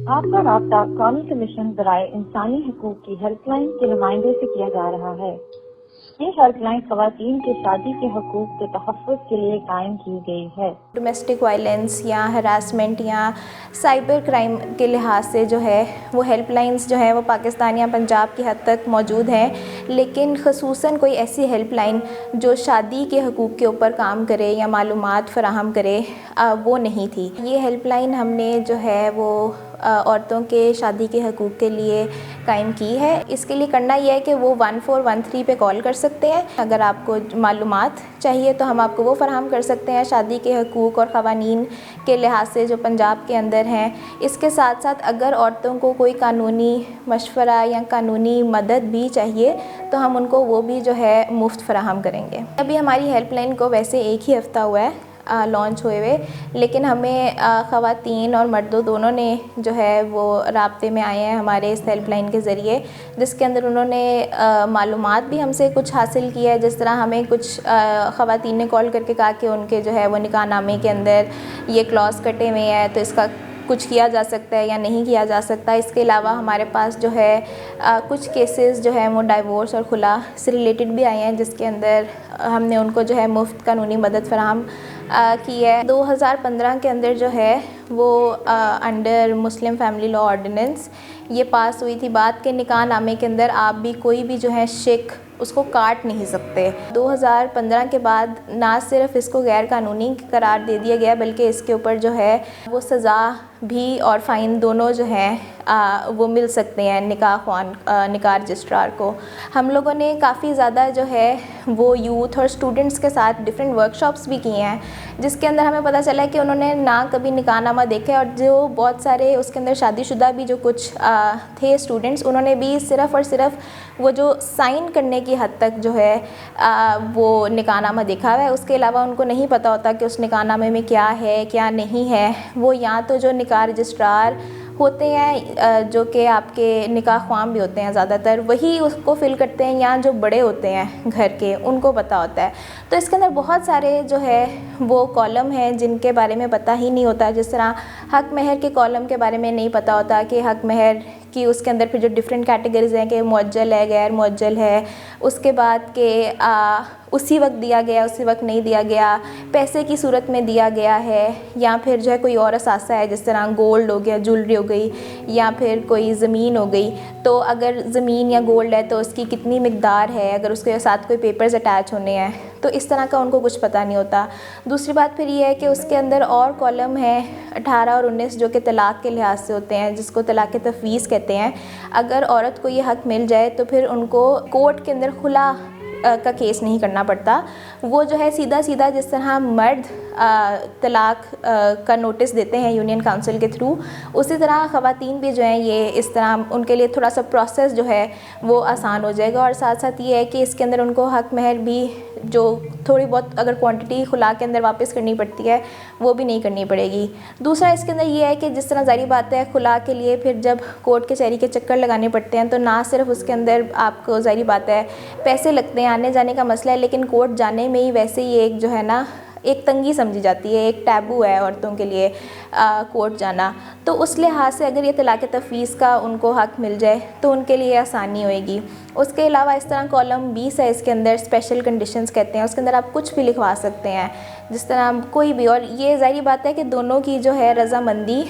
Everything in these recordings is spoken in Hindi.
आपका राब्ता कौमी कमीशन बराए इंसानी हकूक की हेल्पलाइन के नुमाइंदे से किया जा रहा है। ये हेल्पलाइन खवातीन के शादी के हकूक के तहफ़्फ़ुज़ के लिए कायम की गई है। डोमेस्टिक वायलेंस या हरासमेंट या साइबर क्राइम के लिहाज से जो है वो हेल्पलाइंस जो है वो पाकिस्तान या पंजाब की हद तक मौजूद हैं, लेकिन ख़ुसूसन कोई ऐसी हेल्पलाइन जो शादी के हकूक़ के ऊपर काम करे या मालूमात फ़राहम करे वो नहीं थी। ये हेल्पलाइन हमने जो है वो औरतों के शादी के हकूक़ के लिए कायम की है। इसके लिए करना यह है कि वो 1413 पे कॉल कर सकते हैं। अगर आपको मालूमात चाहिए तो हम आपको वो फ़राहम कर सकते हैं शादी के हकूक़ और क़वानीन के लिहाज से जो पंजाब के अंदर हैं। इसके साथ साथ अगर औरतों को कोई कानूनी मशवरा या कानूनी मदद भी चाहिए तो हम उनको वो भी जो है मुफ्त फ़राहम करेंगे। अभी हमारी हेल्पलाइन को वैसे एक ही हफ़्ता हुआ है लॉन्च हुए, लेकिन हमें ख़वातीन और मर्दों दोनों ने जो है वो राब्ते में आए हैं हमारे इस हेल्पलाइन के ज़रिए, जिसके अंदर उन्होंने मालूमात भी हमसे कुछ हासिल किया है। जिस तरह हमें कुछ ख़वातीन ने कॉल करके कहा कि उनके जो है वो निकाहनामे के अंदर ये क्लॉज़ कटे हुए हैं, तो इसका कुछ किया जा सकता है या नहीं किया जा सकता। इसके अलावा हमारे पास जो है कुछ केसेस जो है वो डाइवोर्स और खुला से रिलेटेड भी आए हैं, जिसके अंदर हमने उनको जो है मुफ्त कानूनी मदद फराहम की है। 2015 के अंदर जो है वो under Muslim family law ordinance ये पास हुई थी बात के निकाहनामे के अंदर आप भी कोई भी जो है शिक उसको काट नहीं सकते। 2015 के बाद ना सिर्फ इसको गैर कानूनी करार दे दिया गया, बल्कि इसके ऊपर जो है वो सज़ा भी और फ़ाइन दोनों जो हैं वो मिल सकते हैं निकाह रजिस्ट्रार को। हम लोगों ने काफ़ी ज़्यादा जो है वो यूथ और स्टूडेंट्स के साथ डिफरेंट वर्कशॉप्स भी किए हैं, जिसके अंदर हमें पता चला कि उन्होंने ना कभी निकाहनामा देखा है, और जो बहुत सारे उसके अंदर शादीशुदा भी जो कुछ थे स्टूडेंट्स, उन्होंने भी सिर्फ़ और सिर्फ वो जो साइन करने की हद तक जो है वो निकाहनामा देखा हुआ है। उसके अलावा उनको नहीं पता होता कि उस निकाहनामे में क्या है क्या नहीं है। वो या तो जो निकाह रजिस्ट्रार होते हैं जो कि आपके निकाह ख्वाम भी होते हैं ज़्यादातर, वही उसको फ़िल करते हैं, या जो बड़े होते हैं घर के उनको पता होता है। तो इसके अंदर बहुत सारे जो है वो कॉलम हैं जिनके बारे में पता ही नहीं होता। जिस तरह हक महर के कॉलम के बारे में नहीं पता होता कि हक महर कि उसके अंदर फिर जो डिफरेंट कैटेगरीज हैं कि मुअज्जल है, गैर मुअज्जल है, उसके बाद के उसी वक्त दिया गया, उसी वक्त नहीं दिया गया, पैसे की सूरत में दिया गया है, या फिर जो है कोई और असासा है, जिस तरह गोल्ड हो गया, ज्वेलरी हो गई, या फिर कोई ज़मीन हो गई। तो अगर ज़मीन या गोल्ड है तो उसकी कितनी मिकदार है, अगर उसके साथ कोई पेपर्स अटैच होने हैं, तो इस तरह का उनको कुछ पता नहीं होता। दूसरी बात फिर ये है कि उसके अंदर और कॉलम है 18 और 19 जो कि तलाक़ के लिहाज से होते हैं, जिसको तलाक़ तफ़वीज़ कहते हैं। अगर औरत को ये हक़ मिल जाए तो फिर उनको कोर्ट के अंदर खुला का केस नहीं करना पड़ता। वो जो है सीधा सीधा जिस तरह मर्द तलाक़ का नोटिस देते हैं यूनियन काउंसिल के थ्रू, उसी तरह ख़वातीन भी जो हैं ये इस तरह उनके लिए थोड़ा सा प्रोसेस जो है वो आसान हो जाएगा। और साथ साथ ये है कि इसके अंदर उनको हक़ महर भी जो थोड़ी बहुत अगर क्वांटिटी खुला के अंदर वापस करनी पड़ती है वो भी नहीं करनी पड़ेगी। दूसरा इसके अंदर ये है कि जिस तरह ज़ाहिर बात है खुला के लिए फिर जब कोर्ट कचहरी के चक्कर लगाने पड़ते हैं, तो ना सिर्फ उसके अंदर आपको ज़ाहिर बात है पैसे लगते हैं, आने जाने का मसला है, लेकिन कोर्ट जाने में ही वैसे ही एक जो है ना एक तंगी समझी जाती है, एक टैबू है औरतों के लिए कोर्ट जाना। तो उस लिहाज से अगर ये तलाक़ तफ़वीज़ का उनको हक़ मिल जाए तो उनके लिए आसानी होएगी। उसके अलावा इस तरह कॉलम 20 है, इसके अंदर स्पेशल कंडीशंस कहते हैं, उसके अंदर आप कुछ भी लिखवा सकते हैं, जिस तरह कोई भी। और ये ज़ाहिर बात है कि दोनों की जो है रज़ामंदी,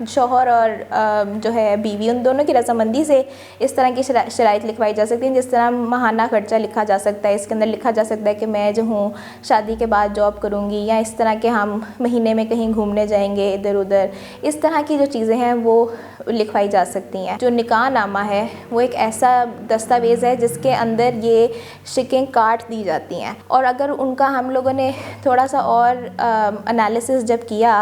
शौहर और जो है बीवी, उन दोनों की रज़ामंदी से इस तरह की शराइत लिखवाई जा सकती हैं। जिस तरह माहाना खर्चा लिखा जा सकता है, इसके अंदर लिखा जा सकता है कि मैं जो हूँ शादी के बाद जॉब करूँगी, या इस तरह के हम महीने में कहीं घूमने जाएंगे इधर उधर, इस तरह की जो चीज़ें हैं वो लिखवाई जा सकती हैं। जो निकाहनामा है वो एक ऐसा दस्तावेज़ है जिसके अंदर ये शिकें काट दी जाती हैं, और अगर उनका हम लोगों ने थोड़ा सा और एनालिसिस जब किया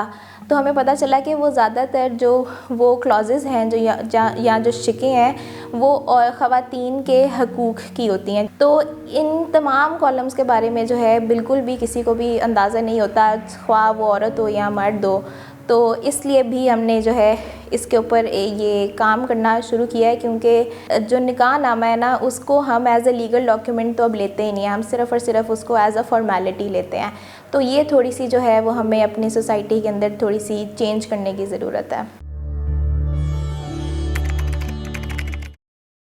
तो हमें पता चला कि वो ज़्यादातर जो वो क्लॉजेज़ हैं जो या जो शिकें हैं वो और ख़वातीन के हकूक़ की होती हैं। तो इन तमाम कॉलम्स के बारे में जो है बिल्कुल भी किसी को भी अंदाज़ा नहीं होता, ख्वाह वो औरत हो या मर्द हो। तो इसलिए भी हमने जो है इसके ऊपर ये काम करना शुरू किया है, क्योंकि जो निकाहनामा है ना उसको हम एज़ अ लीगल डॉक्यूमेंट तो अब लेते ही नहीं हैं, हम सिर्फ़ और सिर्फ उसको एज़ अ फॉर्मेलिटी लेते हैं। तो ये थोड़ी सी जो है वो हमें अपनी सोसाइटी के अंदर थोड़ी सी चेंज करने की ज़रूरत है।